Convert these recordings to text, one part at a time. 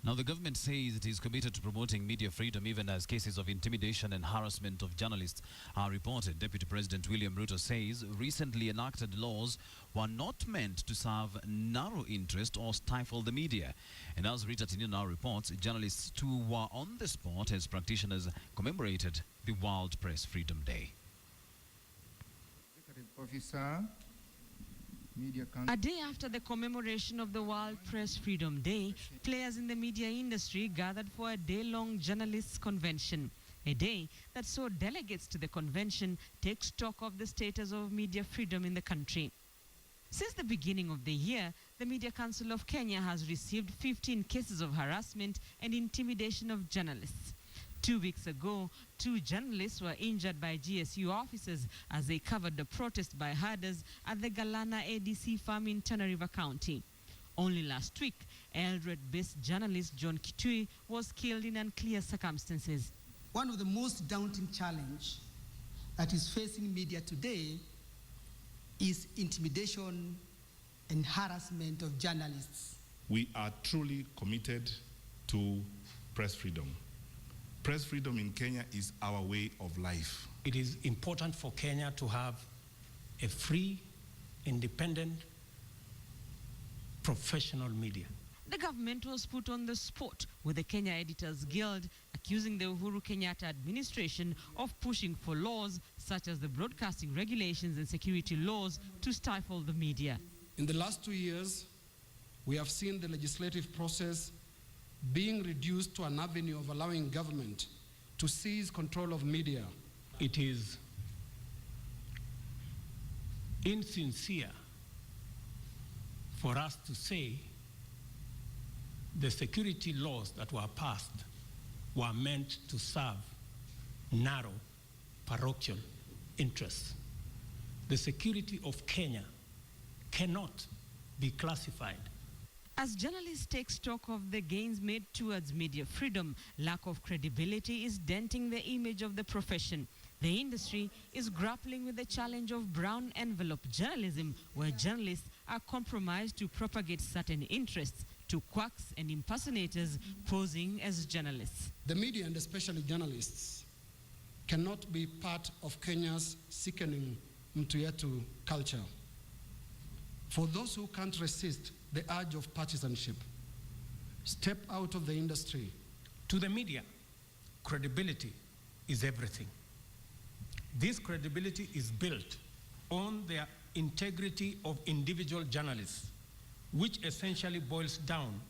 Now, the government says it is committed to promoting media freedom even as cases of intimidation and harassment of journalists are reported. Deputy President William Ruto says recently enacted laws were not meant to serve narrow interest or stifle the media. And as Rita Tinino now reports, journalists too were on the spot as practitioners commemorated the World Press Freedom Day. Officer, a day after the commemoration of the World Press Freedom Day, players in the media industry gathered for a day-long journalists' convention. A day that saw delegates to the convention take stock of the status of media freedom in the country. Since the beginning of the year, the Media Council of Kenya has received 15 cases of harassment and intimidation of journalists. 2 weeks ago, 2 journalists were injured by GSU officers as they covered the protest by herders at the Galana ADC farm in Tana River County. Only last week, Eldoret-based journalist John Kitui was killed in unclear circumstances. One of the most daunting challenges that is facing media today is intimidation and harassment of journalists. We are truly committed to press freedom. Press freedom in Kenya is our way of life. It is important for Kenya to have a free, independent, professional media. The government was put on the spot with the Kenya Editors Guild accusing the Uhuru Kenyatta administration of pushing for laws such as the broadcasting regulations and security laws to stifle the media. In the last 2 years, we have seen the legislative process being reduced to an avenue of allowing government to seize control of media. It is insincere for us to say the security laws that were passed were meant to serve narrow parochial interests. The security of Kenya cannot be classified. As journalists take stock of the gains made towards media freedom, lack of credibility is denting the image of the profession. The industry is grappling with the challenge of brown envelope journalism, where journalists are compromised to propagate certain interests to quacks and impersonators posing as journalists. The media, and especially journalists, cannot be part of Kenya's sickening mtu yetu culture. For those who can't resist the urge of partisanship, step out of the industry. To the media, credibility is everything. This credibility is built on the integrity of individual journalists, which essentially boils down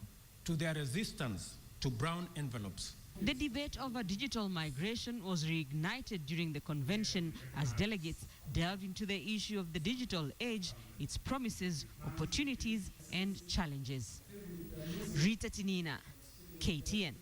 to their resistance to brown envelopes. The debate over digital migration was reignited during the convention as delegates delved into the issue of the digital age, its promises, opportunities, and challenges. Rita Tinina, KTN.